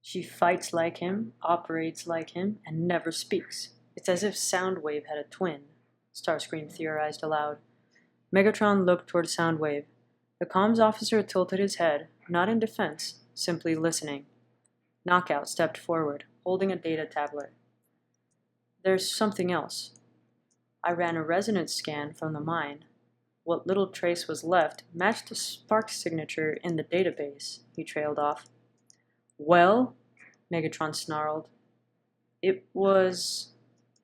She fights like him, operates like him, and never speaks. It's as if Soundwave had a twin, Starscream theorized aloud. Megatron looked toward Soundwave. The comms officer tilted his head, not in defense, simply listening. Knockout stepped forward, holding a data tablet. There's something else. I ran a resonance scan from the mine. What little trace was left matched the spark signature in the database, he trailed off. Well, Megatron snarled. It was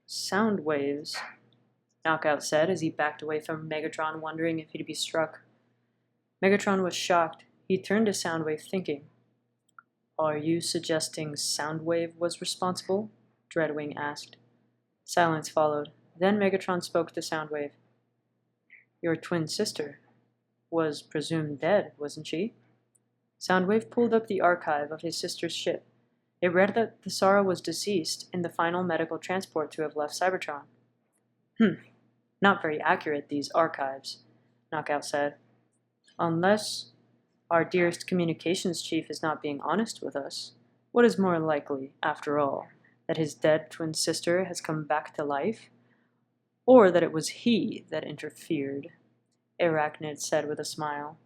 sound waves, Knockout said as he backed away from Megatron, wondering if he'd be struck. Megatron was shocked. He turned to Soundwave, thinking. Are you suggesting Soundwave was responsible? Dreadwing asked. Silence followed. Then Megatron spoke to Soundwave. Your twin sister was presumed dead, wasn't she? Soundwave pulled up the archive of his sister's ship. It read that the Sara was deceased in the final medical transport to have left Cybertron. Not very accurate, these archives, Knockout said. Unless our dearest communications chief is not being honest with us, what is more likely, after all, that his dead twin sister has come back to life? Or that it was he that interfered? Arachnid said with a smile.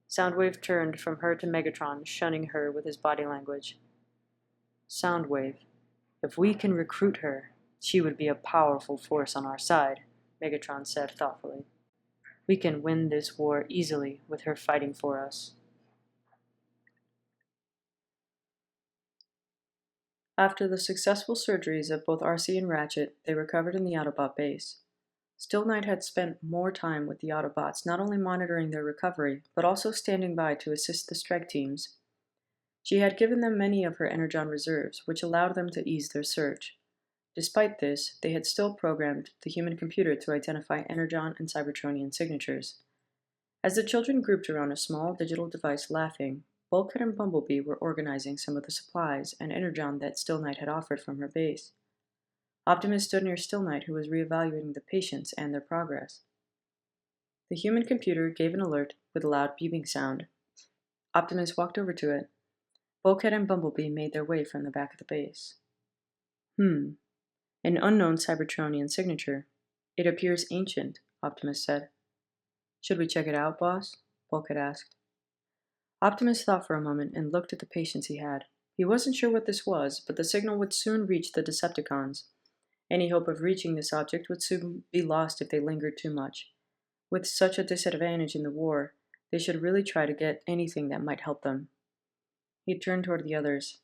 Soundwave turned from her to Megatron, shunning her with his body language. Soundwave, if we can recruit her, she would be a powerful force on our side, Megatron said thoughtfully. We can win this war easily with her fighting for us. After the successful surgeries of both RC and Ratchet, they recovered in the Autobot base. Stillknight had spent more time with the Autobots, not only monitoring their recovery, but also standing by to assist the strike teams. She had given them many of her Energon reserves, which allowed them to ease their search. Despite this, they had still programmed the human computer to identify Energon and Cybertronian signatures. As the children grouped around a small digital device laughing, Bulkhead and Bumblebee were organizing some of the supplies and Energon that Stillknight had offered from her base. Optimus stood near Stillknight, who was reevaluating the patients and their progress. The human computer gave an alert with a loud beeping sound. Optimus walked over to it. Bulkhead and Bumblebee made their way from the back of the base. An unknown Cybertronian signature. It appears ancient, Optimus said. Should we check it out, boss? Bulkhead asked. Optimus thought for a moment and looked at the patients he had. He wasn't sure what this was, but the signal would soon reach the Decepticons. Any hope of reaching this object would soon be lost if they lingered too much. With such a disadvantage in the war, they should really try to get anything that might help them. He turned toward the others.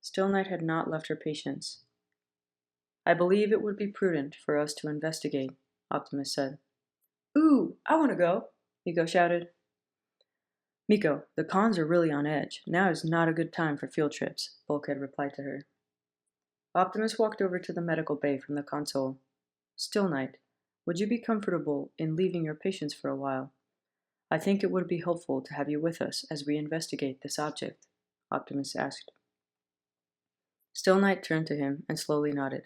Stillknight had not left her patients. I believe it would be prudent for us to investigate, Optimus said. Ooh, I want to go, Miko shouted. Miko, the cons are really on edge. Now is not a good time for field trips, Bulkhead replied to her. Optimus walked over to the medical bay from the console. Stillknight, would you be comfortable in leaving your patients for a while? I think it would be helpful to have you with us as we investigate this object, Optimus asked. Stillknight turned to him and slowly nodded.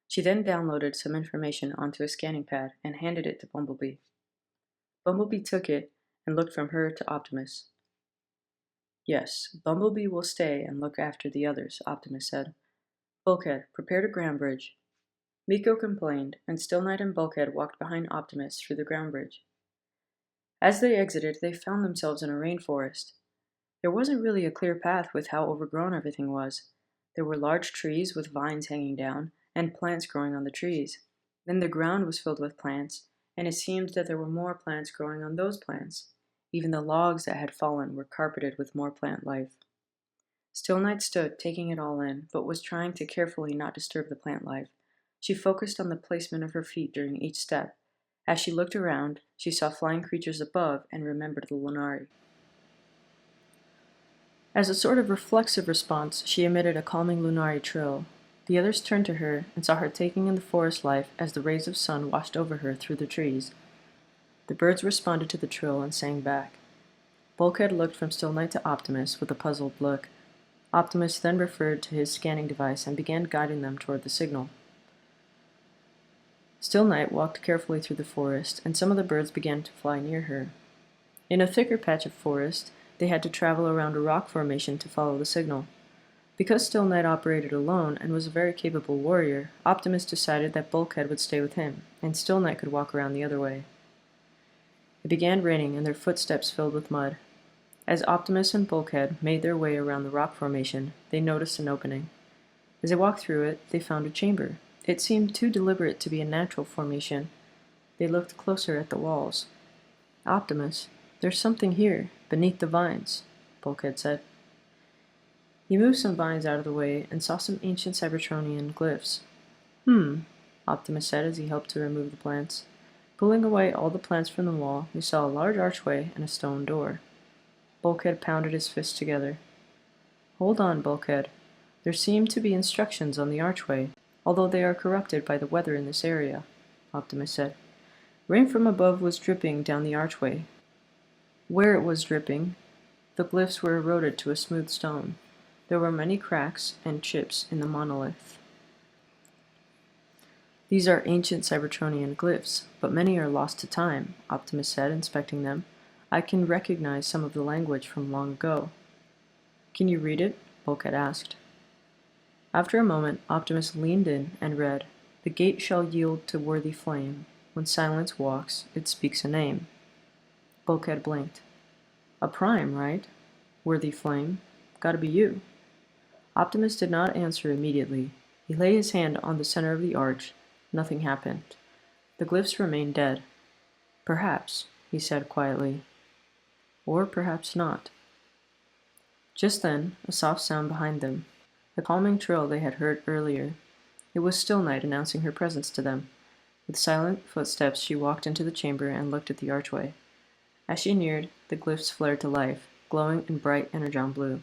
She then downloaded some information onto a scanning pad and handed it to Bumblebee. Bumblebee took it and looked from her to Optimus. Yes, Bumblebee will stay and look after the others, Optimus said. Bulkhead, prepare to ground bridge. Miko complained, and Stillknight and Bulkhead walked behind Optimus through the ground bridge. As they exited, they found themselves in a rainforest. There wasn't really a clear path with how overgrown everything was. There were large trees with vines hanging down, and plants growing on the trees. Then the ground was filled with plants, and it seemed that there were more plants growing on those plants. Even the logs that had fallen were carpeted with more plant life. Stillknight stood, taking it all in, but was trying to carefully not disturb the plant life. She focused on the placement of her feet during each step. As she looked around, she saw flying creatures above and remembered the Lunari. As a sort of reflexive response, she emitted a calming Lunari trill. The others turned to her and saw her taking in the forest life as the rays of sun washed over her through the trees. The birds responded to the trill and sang back. Bulkhead looked from Stillknight to Optimus with a puzzled look. Optimus then referred to his scanning device and began guiding them toward the signal. Stillknight walked carefully through the forest, and some of the birds began to fly near her. In a thicker patch of forest, they had to travel around a rock formation to follow the signal. Because Stillknight operated alone and was a very capable warrior, Optimus decided that Bulkhead would stay with him, and Stillknight could walk around the other way. It began raining, and their footsteps filled with mud. As Optimus and Bulkhead made their way around the rock formation, they noticed an opening. As they walked through it, they found a chamber. It seemed too deliberate to be a natural formation. They looked closer at the walls. "Optimus, there's something here, beneath the vines," Bulkhead said. He moved some vines out of the way and saw some ancient Cybertronian glyphs. Optimus said as he helped to remove the plants. Pulling away all the plants from the wall, they saw a large archway and a stone door. Bulkhead pounded his fists together. "Hold on, Bulkhead. There seem to be instructions on the archway, although they are corrupted by the weather in this area," Optimus said. Rain from above was dripping down the archway. Where it was dripping, the glyphs were eroded to a smooth stone. There were many cracks and chips in the monolith. "These are ancient Cybertronian glyphs, but many are lost to time," Optimus said, inspecting them. "I can recognize some of the language from long ago." "Can you read it?" Bulkhead asked. After a moment, Optimus leaned in and read, "The gate shall yield to worthy flame. When silence walks, it speaks a name." Bulkhead blinked. "A prime, right? Worthy flame. Gotta be you." Optimus did not answer immediately. He laid his hand on the center of the arch. Nothing happened. The glyphs remained dead. "Perhaps," he said quietly. "Or perhaps not." Just then, a soft sound behind them. The calming trill they had heard earlier. It was Stillknight announcing her presence to them. With silent footsteps, she walked into the chamber and looked at the archway. As she neared, the glyphs flared to life, glowing in bright energon blue.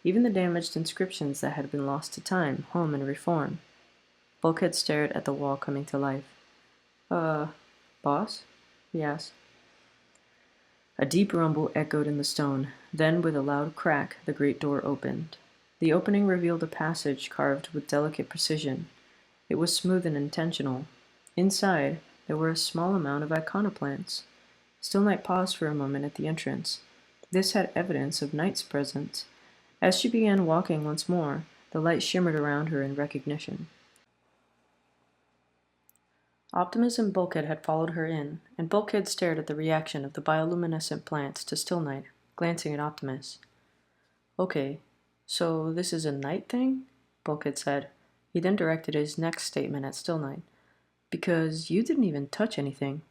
Even the damaged inscriptions that had been lost to time, home, and reform. Bulkhead stared at the wall coming to life. Boss?" he asked. A deep rumble echoed in the stone. Then, with a loud crack, the great door opened. The opening revealed a passage carved with delicate precision. It was smooth and intentional. Inside, there were a small amount of Icona plants. Stillknight paused for a moment at the entrance. This had evidence of Knight's presence. As she began walking once more, the light shimmered around her in recognition. Optimus and Bulkhead had followed her in, and Bulkhead stared at the reaction of the bioluminescent plants to Stillknight, glancing at Optimus. "Okay, so this is a Knight thing?" Bulkhead said. He then directed his next statement at Stillknight. "Because you didn't even touch anything."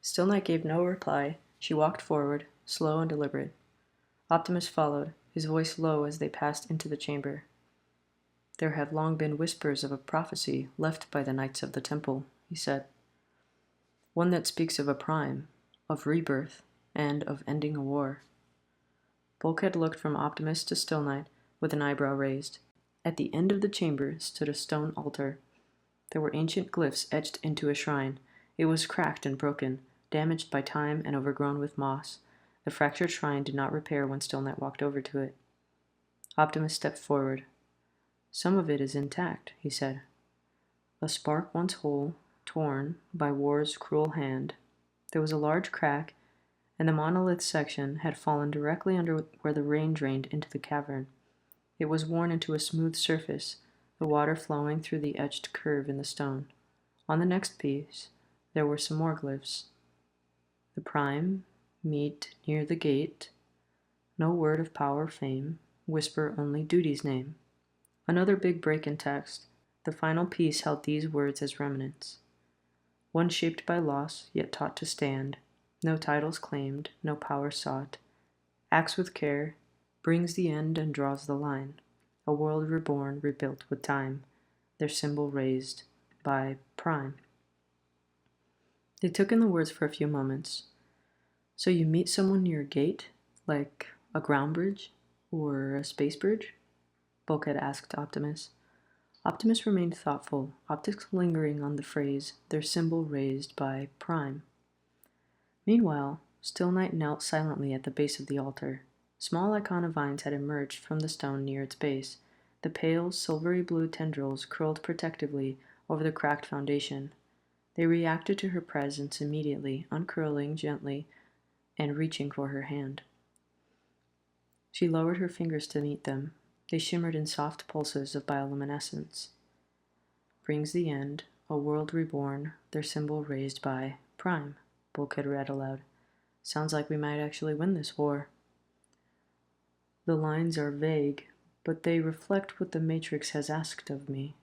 Stillknight gave no reply. She walked forward, slow and deliberate. Optimus followed, his voice low as they passed into the chamber. "There have long been whispers of a prophecy left by the Knights of the Temple," he said. "One that speaks of a prime, of rebirth, and of ending a war." Bulkhead looked from Optimus to Stillknight with an eyebrow raised. At the end of the chamber stood a stone altar. There were ancient glyphs etched into a shrine. It was cracked and broken, damaged by time and overgrown with moss. The fractured shrine did not repair when Stillknight walked over to it. Optimus stepped forward. "Some of it is intact," he said. "A spark once whole, torn by war's cruel hand. There was a large crack, and the monolith section had fallen directly under where the rain drained into the cavern. It was worn into a smooth surface, the water flowing through the etched curve in the stone. On the next piece, there were some more glyphs. The prime, meet near the gate. No word of power or fame, whisper only duty's name." Another big break in text. The final piece held these words as remnants. "One shaped by loss, yet taught to stand. No titles claimed, no power sought. Acts with care, brings the end and draws the line. A world reborn, rebuilt with time. Their symbol raised by Prime." They took in the words for a few moments. "So you meet someone near a gate, like a ground bridge or a space bridge?" Bulkhead asked Optimus. Optimus remained thoughtful, optics lingering on the phrase, "their symbol raised by Prime." Meanwhile, Stillknight knelt silently at the base of the altar. Small Icona vines had emerged from the stone near its base. The pale, silvery blue tendrils curled protectively over the cracked foundation. They reacted to her presence immediately, uncurling gently and reaching for her hand. She lowered her fingers to meet them. They shimmered in soft pulses of bioluminescence. Brings the end, a world reborn, their symbol raised by Prime, Bulkhead read aloud. Sounds like we might actually win this war. The lines are vague, but they reflect what the Matrix has asked of me,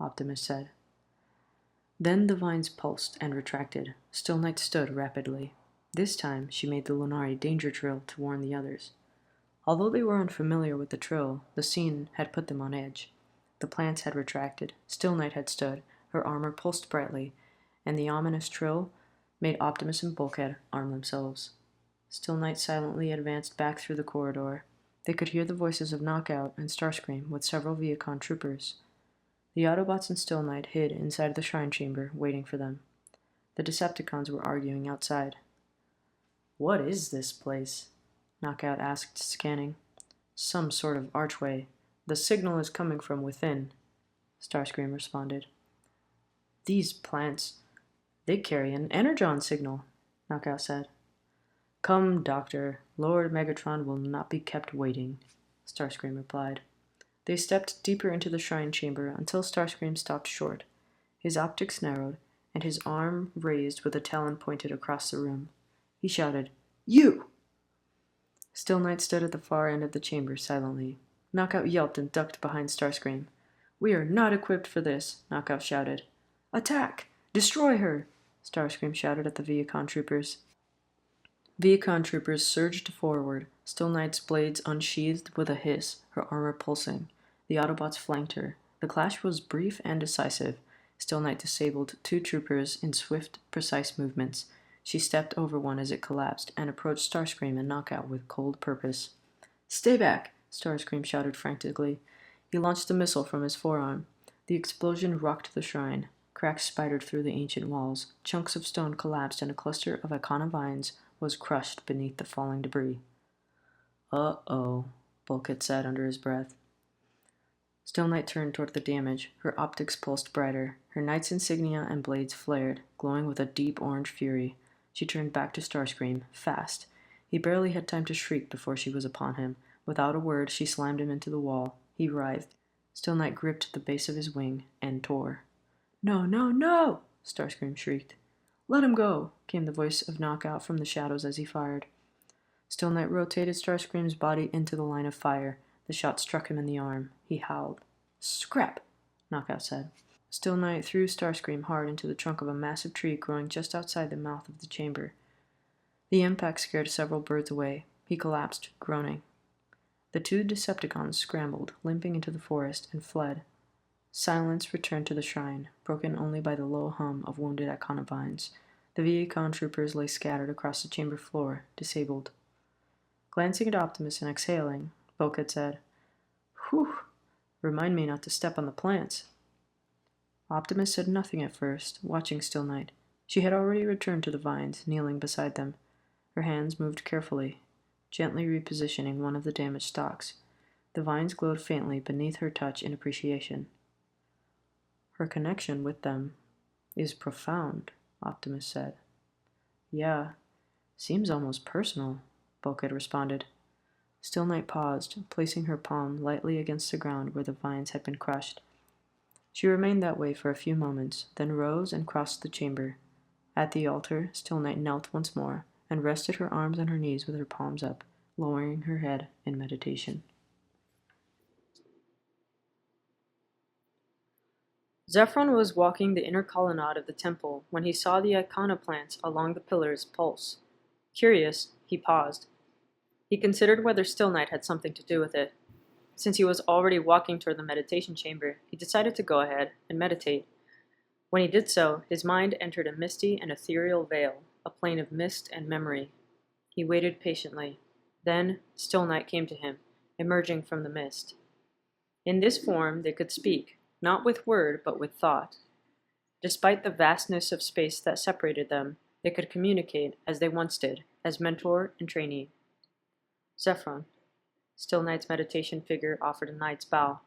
Optimus said. Then the vines pulsed and retracted. Stillknight stood rapidly. This time she made the Lunari danger trill to warn the others. Although they were unfamiliar with the trill, the scene had put them on edge. The plants had retracted, Stillknight had stood, her armor pulsed brightly, and the ominous trill made Optimus and Bulkhead arm themselves. Stillknight silently advanced back through the corridor. They could hear the voices of Knock Out and Starscream with several Viacon troopers. The Autobots and Stillknight hid inside the shrine chamber, waiting for them. The Decepticons were arguing outside. "What is this place?" Knock Out asked, scanning. "Some sort of archway. The signal is coming from within," Starscream responded. "These plants, they carry an energon signal," Knock Out said. "Come, Doctor. Lord Megatron will not be kept waiting," Starscream replied. They stepped deeper into the shrine chamber until Starscream stopped short. His optics narrowed, and his arm raised with a talon pointed across the room. He shouted, "You!" Stillknight stood at the far end of the chamber silently. Knock Out yelped and ducked behind Starscream. "We are not equipped for this," Knock Out shouted. "Attack! Destroy her!" Starscream shouted at the Viacon troopers. Viacon troopers surged forward, Stillknight's blades unsheathed with a hiss, her armor pulsing. The Autobots flanked her. The clash was brief and decisive. Stillknight disabled 2 troopers in swift, precise movements. She stepped over one as it collapsed and approached Starscream and Knock Out with cold purpose. "Stay back!" Starscream shouted frantically. He launched a missile from his forearm. The explosion rocked the shrine. Cracks spidered through the ancient walls. Chunks of stone collapsed and a cluster of Icona vines was crushed beneath the falling debris. "Uh-oh," Bulkhead said under his breath. Stillknight turned toward the damage. Her optics pulsed brighter. Her knight's insignia and blades flared, glowing with a deep orange fury. She turned back to Starscream, fast. He barely had time to shriek before she was upon him. Without a word, she slammed him into the wall. He writhed. Stillknight gripped the base of his wing and tore. "No, no, no!" Starscream shrieked. "Let him go!" came the voice of Knock Out from the shadows as he fired. Stillknight rotated Starscream's body into the line of fire. The shot struck him in the arm. He howled. "Scrap!" Knock Out said. Stillknight threw Starscream hard into the trunk of a massive tree growing just outside the mouth of the chamber. The impact scared several birds away. He collapsed, groaning. The 2 Decepticons scrambled, limping into the forest, and fled. Silence returned to the shrine, broken only by the low hum of wounded Icona vines. The Viacon troopers lay scattered across the chamber floor, disabled. Glancing at Optimus and exhaling, Bulkhead said, "Whew! Remind me not to step on the plants." Optimus said nothing at first, watching Stillknight. She had already returned to the vines, kneeling beside them. Her hands moved carefully, gently repositioning one of the damaged stalks. The vines glowed faintly beneath her touch in appreciation. "Her connection with them is profound," Optimus said. "Yeah, seems almost personal," Bulkhead responded. Stillknight paused, placing her palm lightly against the ground where the vines had been crushed. She remained that way for a few moments, then rose and crossed the chamber. At the altar, Stillknight knelt once more and rested her arms on her knees with her palms up, lowering her head in meditation. Zephron was walking the inner colonnade of the temple when he saw the Icona plants along the pillars pulse. Curious, he paused. He considered whether Stillknight had something to do with it. Since he was already walking toward the meditation chamber, he decided to go ahead and meditate. When he did so, his mind entered a misty and ethereal veil, a plane of mist and memory. He waited patiently. Then, Stillknight came to him, emerging from the mist. In this form, they could speak, not with word, but with thought. Despite the vastness of space that separated them, they could communicate as they once did, as mentor and trainee. "Zephron." Stillknight's meditation figure offered a knight's bow.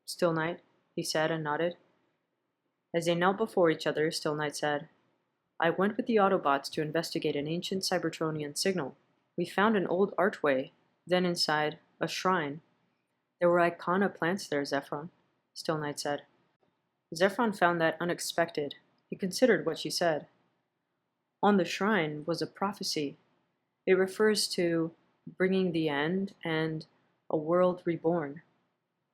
"Stillknight," he said and nodded. As they knelt before each other, Stillknight said, "I went with the Autobots to investigate an ancient Cybertronian signal. We found an old archway, then inside, a shrine. There were Icona plants there, Zephron, Stillknight said. Zephron found that unexpected. He considered what she said. On the shrine was a prophecy. It refers to bringing the end and a world reborn.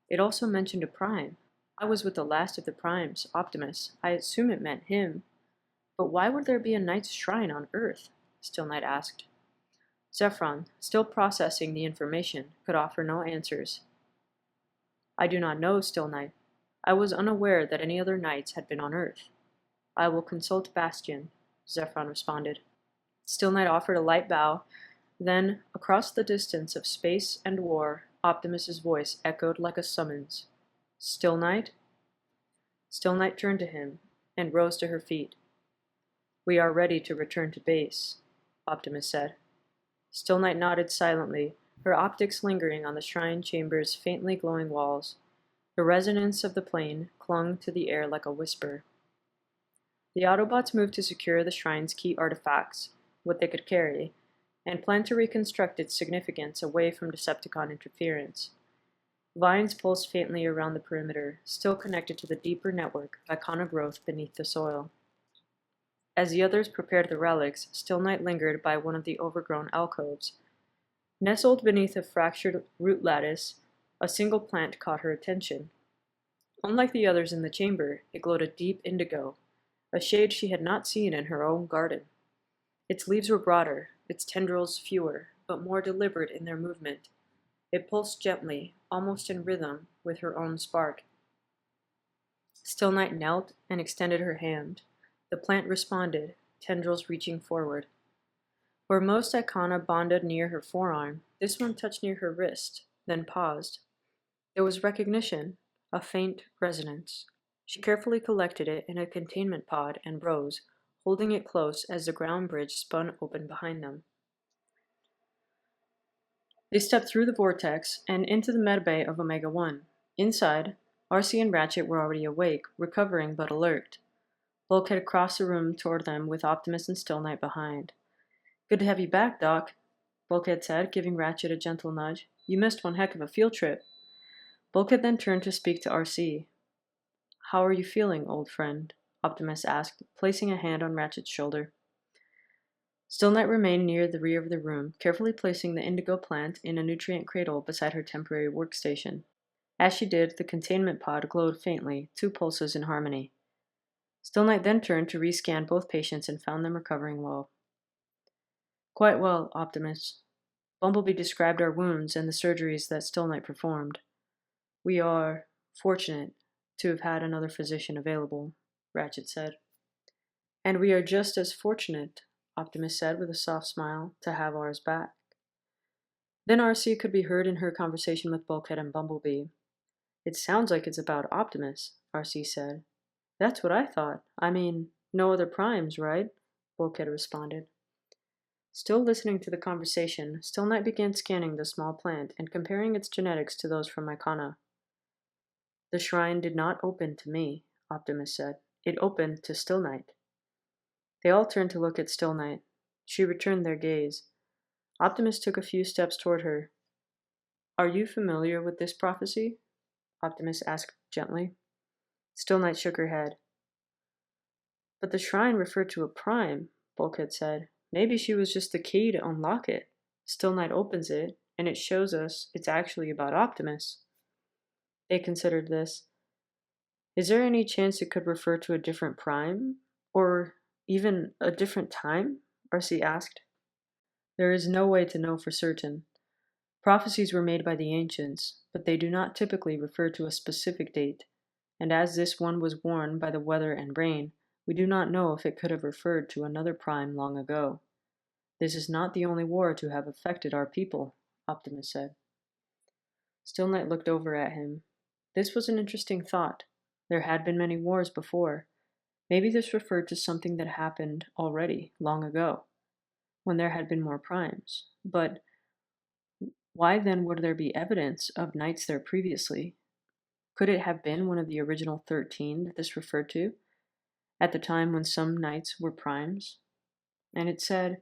It also mentioned a prime. I was with the last of the primes, Optimus. I assume it meant him. But why would there be a knight's shrine on Earth? Stillknight asked. Zephron, still processing the information, could offer no answers. I do not know, Stillknight. I was unaware that any other knights had been on Earth. I will consult Bastion, Zephron responded. Stillknight offered a light bow. Then, across the distance of space and war, Optimus's voice echoed like a summons. Stillknight? Stillknight turned to him and rose to her feet. We are ready to return to base, Optimus said. Stillknight nodded silently, her optics lingering on the shrine chamber's faintly glowing walls. The resonance of the plane clung to the air like a whisper. The Autobots moved to secure the shrine's key artifacts, what they could carry, and planned to reconstruct its significance away from Decepticon interference. Vines pulsed faintly around the perimeter, still connected to the deeper network of Icona growth beneath the soil. As the others prepared the relics, Stillknight lingered by one of the overgrown alcoves. Nestled beneath a fractured root lattice, a single plant caught her attention. Unlike the others in the chamber, it glowed a deep indigo, a shade she had not seen in her own garden. Its leaves were broader, its tendrils fewer, but more deliberate in their movement. It pulsed gently, almost in rhythm, with her own spark. Stillknight knelt and extended her hand. The plant responded, tendrils reaching forward. Where most Icona bonded near her forearm, this one touched near her wrist, then paused. There was recognition, a faint resonance. She carefully collected it in a containment pod and rose, holding it close as the ground bridge spun open behind them. They stepped through the vortex and into the medbay of Omega-1. Inside, RC and Ratchet were already awake, recovering but alert. Bulkhead crossed the room toward them with Optimus and Stillknight behind. Good to have you back, Doc, Bulkhead said, giving Ratchet a gentle nudge. You missed one heck of a field trip. Bulkhead then turned to speak to RC. How are you feeling, old friend? Optimus asked, placing a hand on Ratchet's shoulder. Stillknight remained near the rear of the room, carefully placing the indigo plant in a nutrient cradle beside her temporary workstation. As she did, the containment pod glowed faintly, 2 pulses in harmony. Stillknight then turned to rescan both patients and found them recovering well. Quite well, Optimus. Bumblebee described our wounds and the surgeries that Stillknight performed. We are fortunate to have had another physician available, Ratchet said. And we are just as fortunate, Optimus said with a soft smile, to have ours back. Then RC could be heard in her conversation with Bulkhead and Bumblebee. It sounds like it's about Optimus, RC said. That's what I thought. I mean, no other primes, right? Bulkhead responded. Still listening to the conversation, Stillknight began scanning the small plant and comparing its genetics to those from Icona. The shrine did not open to me, Optimus said. It opened to Stillknight. They all turned to look at Stillknight. She returned their gaze. Optimus took a few steps toward her. Are you familiar with this prophecy? Optimus asked gently. Stillknight shook her head. But the shrine referred to a prime, Bulkhead said. Maybe she was just the key to unlock it. Stillknight opens it, and it shows us it's actually about Optimus. They considered this. Is there any chance it could refer to a different prime? Or even a different time? RC asked. There is no way to know for certain. Prophecies were made by the ancients, but they do not typically refer to a specific date, and as this one was worn by the weather and rain, we do not know if it could have referred to another prime long ago. This is not the only war to have affected our people, Optimus said. Stillknight looked over at him. This was an interesting thought. There had been many wars before. Maybe this referred to something that happened already, long ago, when there had been more primes. But why then would there be evidence of knights there previously? Could it have been one of the original 13 that this referred to, at the time when some knights were primes? And it said,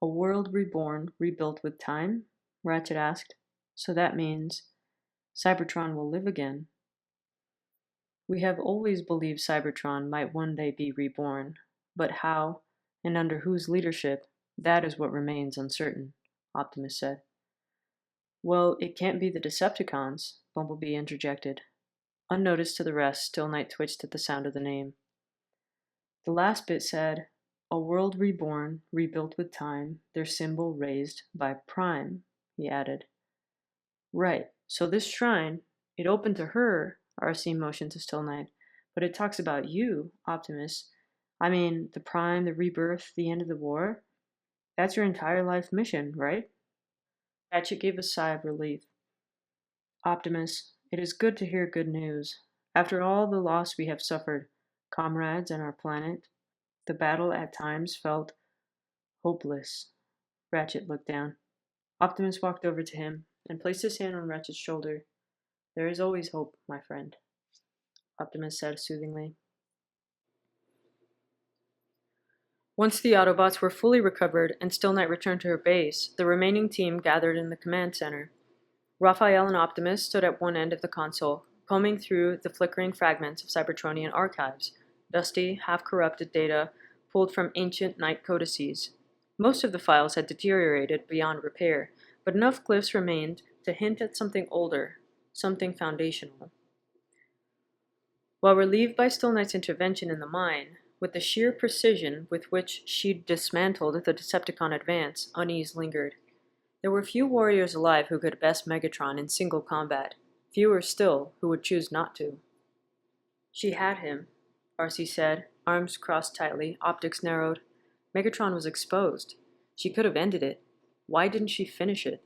a world reborn, rebuilt with time? Ratchet asked. So that means Cybertron will live again. We have always believed Cybertron might one day be reborn, but how and under whose leadership, that is what remains uncertain, Optimus said. Well, it can't be the Decepticons, Bumblebee interjected. Unnoticed to the rest, Stillknight twitched at the sound of the name. The last bit said, "A world reborn, rebuilt with time, their symbol raised by Prime," he added. Right, so this shrine, it opened to her, RC motioned to Stillknight, but it talks about you, Optimus. I mean, the Prime, the rebirth, the end of the war. That's your entire life mission, right? Ratchet gave a sigh of relief. Optimus, it is good to hear good news. After all the loss we have suffered, comrades and our planet, the battle at times felt hopeless. Ratchet looked down. Optimus walked over to him and placed his hand on Ratchet's shoulder. There is always hope, my friend, Optimus said soothingly. Once the Autobots were fully recovered and Stillknight returned to her base, the remaining team gathered in the command center. Raphael and Optimus stood at one end of the console, combing through the flickering fragments of Cybertronian archives, dusty, half-corrupted data pulled from ancient night codices. Most of the files had deteriorated beyond repair, but enough glyphs remained to hint at something older, something foundational. While relieved by Stillknight's intervention in the mine, with the sheer precision with which she'd dismantled the Decepticon advance, unease lingered. There were few warriors alive who could best Megatron in single combat, fewer still who would choose not to. She had him, RC said, arms crossed tightly, optics narrowed. Megatron was exposed. She could have ended it. Why didn't she finish it?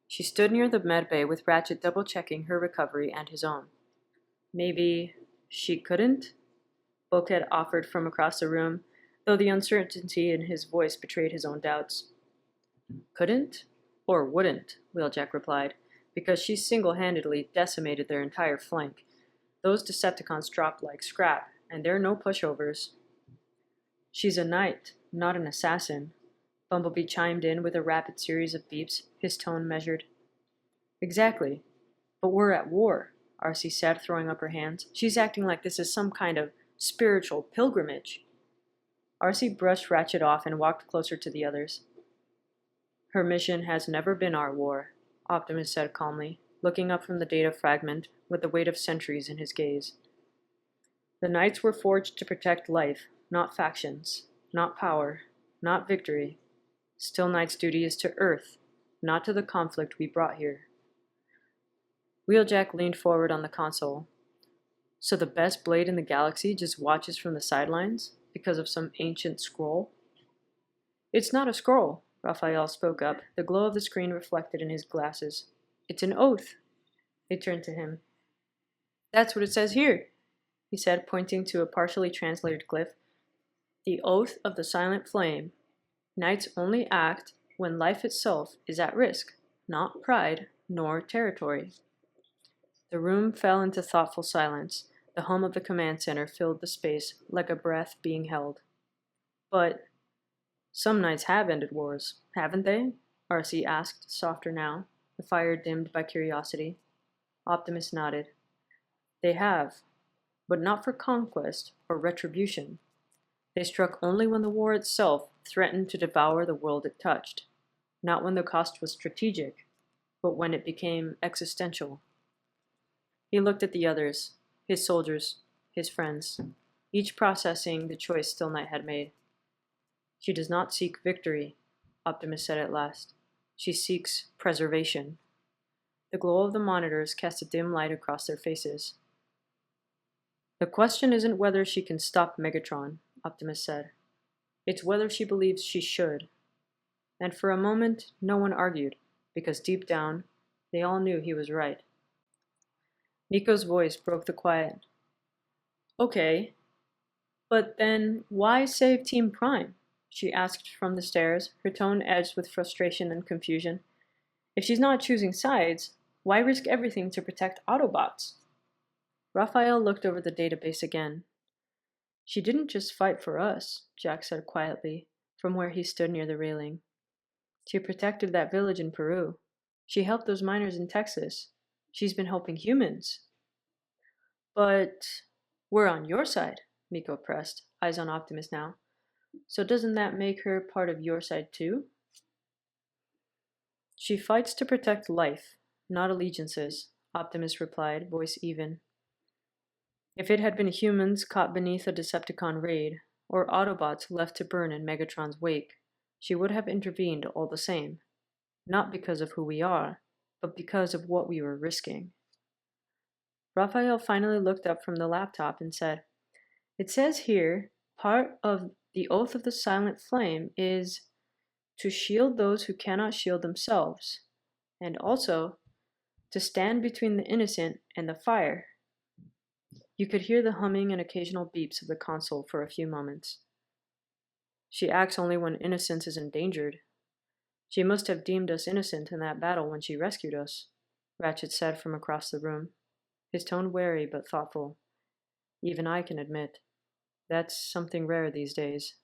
She stood near the medbay with Ratchet double-checking her recovery and his own. Maybe she couldn't? Bulkhead offered from across the room, though the uncertainty in his voice betrayed his own doubts. Couldn't? Or wouldn't, Wheeljack replied, because she single-handedly decimated their entire flank. Those Decepticons dropped like scrap, and they're no pushovers. She's a knight, not an assassin, Bumblebee chimed in with a rapid series of beeps, his tone measured. Exactly. But we're at war, RC said, throwing up her hands. She's acting like this is some kind of spiritual pilgrimage. RC brushed Ratchet off and walked closer to the others. Her mission has never been our war, Optimus said calmly, looking up from the data fragment with the weight of centuries in his gaze. The Knights were forged to protect life, not factions, not power, not victory. Stillknight's duty is to Earth, not to the conflict we brought here. Wheeljack leaned forward on the console. So the best blade in the galaxy just watches from the sidelines because of some ancient scroll? It's not a scroll, Raphael spoke up, the glow of the screen reflected in his glasses. It's an oath. They turned to him. That's what it says here, he said, pointing to a partially translated glyph. The oath of the silent flame. Knights only act when life itself is at risk, not pride nor territory. The room fell into thoughtful silence. The hum of the command center filled the space like a breath being held. But some knights have ended wars, haven't they? RC asked, softer now, the fire dimmed by curiosity. Optimus nodded. They have, but not for conquest or retribution. They struck only when the war itself threatened to devour the world it touched, not when the cost was strategic, but when it became existential. He looked at the others, his soldiers, his friends, each processing the choice Stillknight had made. She does not seek victory, Optimus said at last. She seeks preservation. The glow of the monitors cast a dim light across their faces. The question isn't whether she can stop Megatron, Optimus said. It's whether she believes she should. And for a moment, no one argued, because deep down, they all knew he was right. Nico's voice broke the quiet. Okay, but then why save Team Prime? She asked from the stairs, her tone edged with frustration and confusion. If she's not choosing sides, why risk everything to protect Autobots? Raphael looked over the database again. She didn't just fight for us, Jack said quietly, from where he stood near the railing. She protected that village in Peru. She helped those miners in Texas. She's been helping humans. But we're on your side, Miko pressed, eyes on Optimus now. So doesn't that make her part of your side too? She fights to protect life, not allegiances, Optimus replied, voice even. If it had been humans caught beneath a Decepticon raid, or Autobots left to burn in Megatron's wake, she would have intervened all the same. Not because of who we are, but because of what we were risking. Raphael finally looked up from the laptop and said, "It says here, part of the Oath of the Silent Flame is to shield those who cannot shield themselves, and also to stand between the innocent and the fire." You could hear the humming and occasional beeps of the console for a few moments. She acts only when innocence is endangered. She must have deemed us innocent in that battle when she rescued us, Ratchet said from across the room, his tone wary but thoughtful. Even I can admit, that's something rare these days.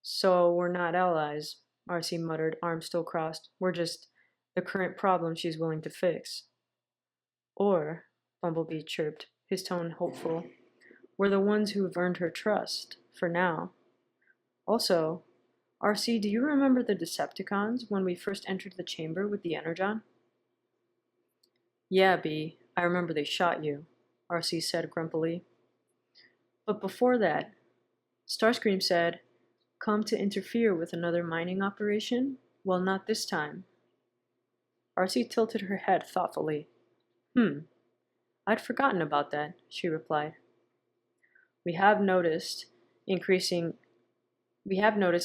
So we're not allies, RC muttered, arms still crossed. We're just the current problem she's willing to fix. Or, Bumblebee chirped, his tone hopeful, we're the ones who've earned her trust, for now. Also, RC, do you remember the Decepticons when we first entered the chamber with the Energon? Yeah, B, I remember they shot you, RC said grumpily. But before that, Starscream said, "Come to interfere with another mining operation? Well, not this time." RC tilted her head thoughtfully. I'd forgotten about that, she replied. We have noticed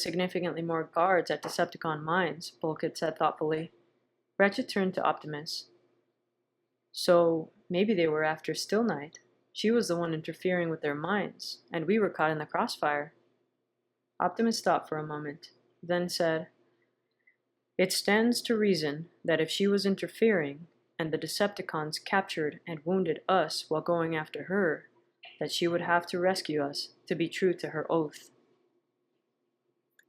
significantly more guards at Decepticon mines, Bulkhead said thoughtfully. Ratchet turned to Optimus. So maybe they were after Stillknight. She was the one interfering with their mines, and we were caught in the crossfire. Optimus thought for a moment, then said, "It stands to reason that if she was interfering, and the Decepticons captured and wounded us while going after her, that she would have to rescue us to be true to her oath."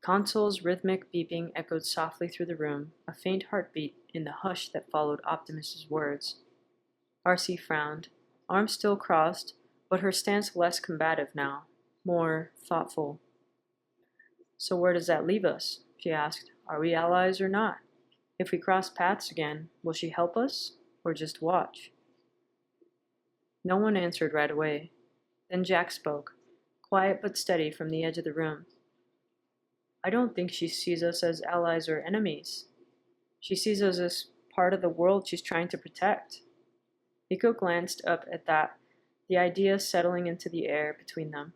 Console's rhythmic beeping echoed softly through the room, a faint heartbeat in the hush that followed Optimus's words. RC frowned, arms still crossed, but her stance less combative now, more thoughtful. "So where does that leave us?" she asked. "Are we allies or not? If we cross paths again, will she help us, or just watch?" No one answered right away. Then Jack spoke, quiet but steady from the edge of the room. "I don't think she sees us as allies or enemies. She sees us as part of the world she's trying to protect." Miko glanced up at that, the idea settling into the air between them.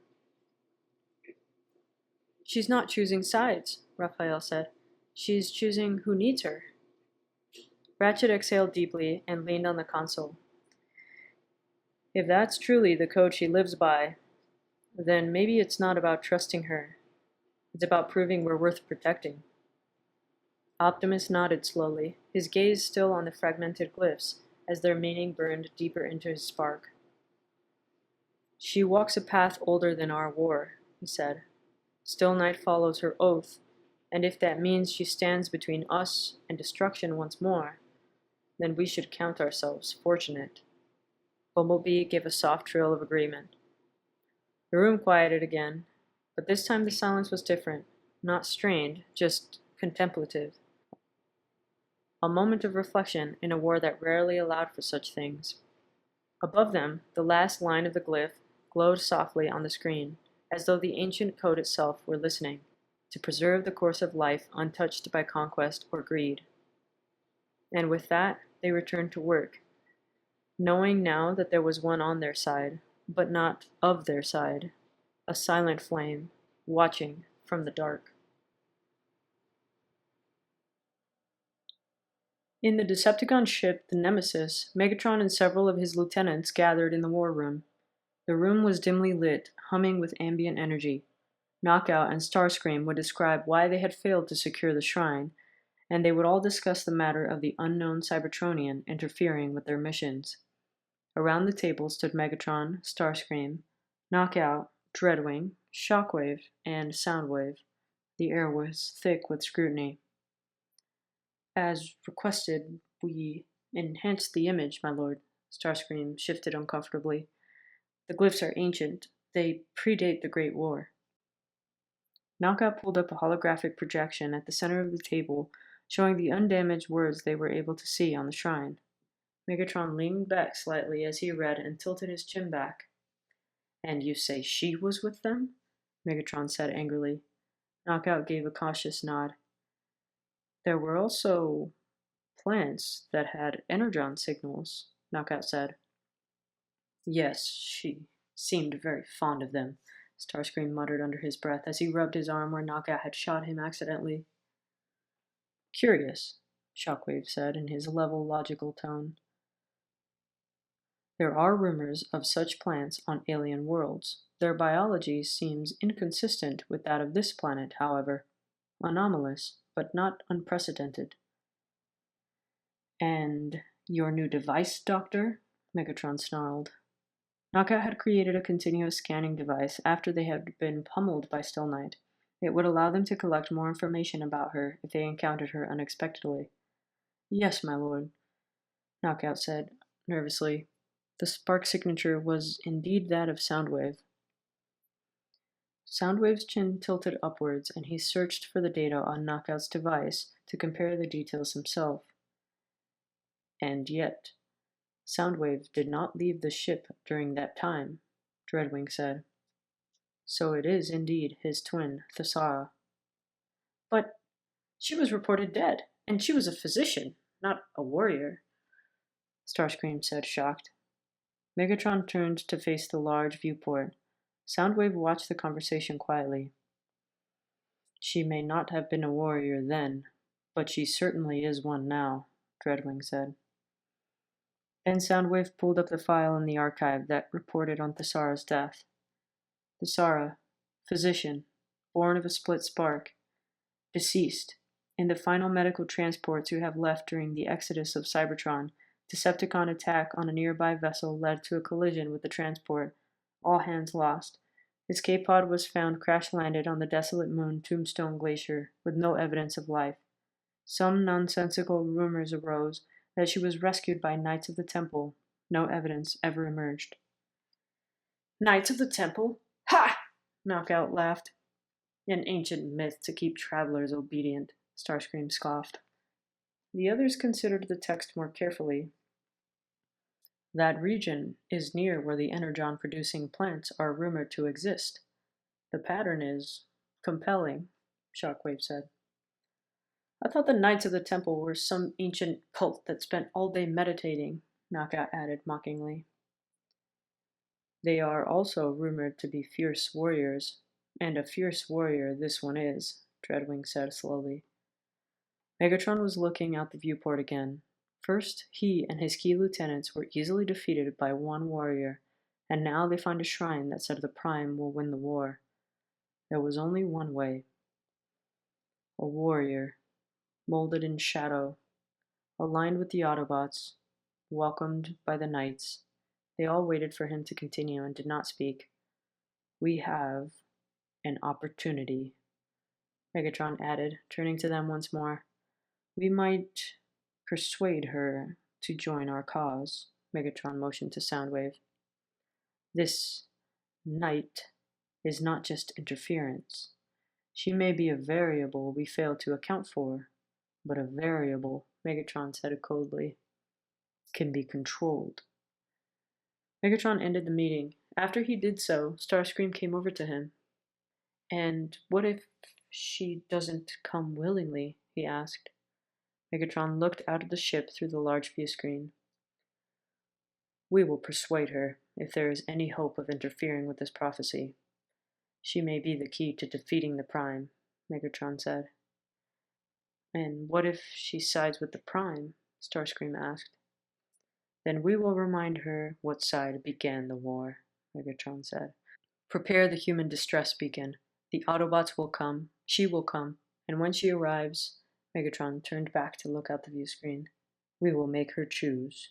"She's not choosing sides," Raphael said. "She's choosing who needs her." Ratchet exhaled deeply and leaned on the console. If that's truly the code she lives by, then maybe it's not about trusting her. It's about proving we're worth protecting. Optimus nodded slowly, his gaze still on the fragmented glyphs as their meaning burned deeper into his spark. "She walks a path older than our war," he said. "Stillknight follows her oath, and if that means she stands between us and destruction once more, then we should count ourselves fortunate." Bumblebee gave a soft trill of agreement. The room quieted again, but this time the silence was different, not strained, just contemplative. A moment of reflection in a war that rarely allowed for such things. Above them, the last line of the glyph glowed softly on the screen, as though the ancient code itself were listening, to preserve the course of life untouched by conquest or greed. And with that, they returned to work, knowing now that there was one on their side, but not of their side, a silent flame, watching from the dark. In the Decepticon ship, the Nemesis, Megatron and several of his lieutenants gathered in the war room. The room was dimly lit, humming with ambient energy. Knockout and Starscream would describe why they had failed to secure the shrine, and they would all discuss the matter of the unknown Cybertronian interfering with their missions. Around the table stood Megatron, Starscream, Knockout, Dreadwing, Shockwave, and Soundwave. The air was thick with scrutiny. "As requested, we Enhance the image, my lord. Starscream shifted uncomfortably. The glyphs are ancient. They predate the Great War. Knockout pulled up a holographic projection at the center of the table, showing the undamaged words they were able to see on the shrine. Megatron leaned back slightly as he read and tilted his chin back. And you say she was with them? Megatron said angrily. Knockout gave a cautious nod. There were also plants that had energon signals, Knockout said. Yes, she seemed very fond of them, Starscream muttered under his breath as he rubbed his arm where Knockout had shot him accidentally. Curious, Shockwave said in his level, logical tone. There are rumors of such plants on alien worlds. Their biology seems inconsistent with that of this planet, however. Anomalous, but not unprecedented. And your new device, Doctor? Megatron snarled. Knockout had created a continuous scanning device after they had been pummeled by Stillknight. It would allow them to collect more information about her if they encountered her unexpectedly. Yes, my lord, Knockout said, nervously. The spark signature was indeed that of Soundwave. Soundwave's chin tilted upwards, and he searched for the data on Knockout's device to compare the details himself. And yet, Soundwave did not leave the ship during that time, Dreadwing said. So it is indeed his twin, Thesara. But she was reported dead, and she was a physician, not a warrior, Starscream said, shocked. Megatron turned to face the large viewport. Soundwave watched the conversation quietly. She may not have been a warrior then, but she certainly is one now, Dreadwing said. Then Soundwave pulled up the file in the archive that reported on Thesara's death. Thesara, physician, born of a split spark, deceased. In the final medical transport to have left during the exodus of Cybertron, Decepticon attack on a nearby vessel led to a collision with the transport. All hands lost. Escape pod was found crash-landed on the desolate moon Tombstone Glacier, with no evidence of life. Some nonsensical rumors arose that she was rescued by Knights of the Temple. No evidence ever emerged. Knights of the Temple? Ha! Knockout laughed. An ancient myth to keep travelers obedient, Starscream scoffed. The others considered the text more carefully. That region is near where the energon-producing plants are rumored to exist. The pattern is compelling, Shockwave said. I thought the Knights of the Temple were some ancient cult that spent all day meditating, Knockout added mockingly. They are also rumored to be fierce warriors, and a fierce warrior this one is, Dreadwing said slowly. Megatron was looking out the viewport again. First, he and his key lieutenants were easily defeated by one warrior, and now they find a shrine that said the Prime will win the war. There was only one way. A warrior, molded in shadow, aligned with the Autobots, welcomed by the Knights. They all waited for him to continue and did not speak. We have an opportunity, Megatron added, turning to them once more. We might persuade her to join our cause, Megatron motioned to Soundwave. This Knight is not just interference. She may be a variable we fail to account for, but a variable, Megatron said coldly, can be controlled. Megatron ended the meeting. After he did so, Starscream came over to him. And what if she doesn't come willingly? He asked. Megatron looked out of the ship through the large view screen. We will persuade her, if there is any hope of interfering with this prophecy. She may be the key to defeating the Prime, Megatron said. And what if she sides with the Prime? Starscream asked. Then we will remind her what side began the war, Megatron said. Prepare the human distress beacon. The Autobots will come, she will come, and when she arrives, Megatron turned back to look out the view screen. We will make her choose.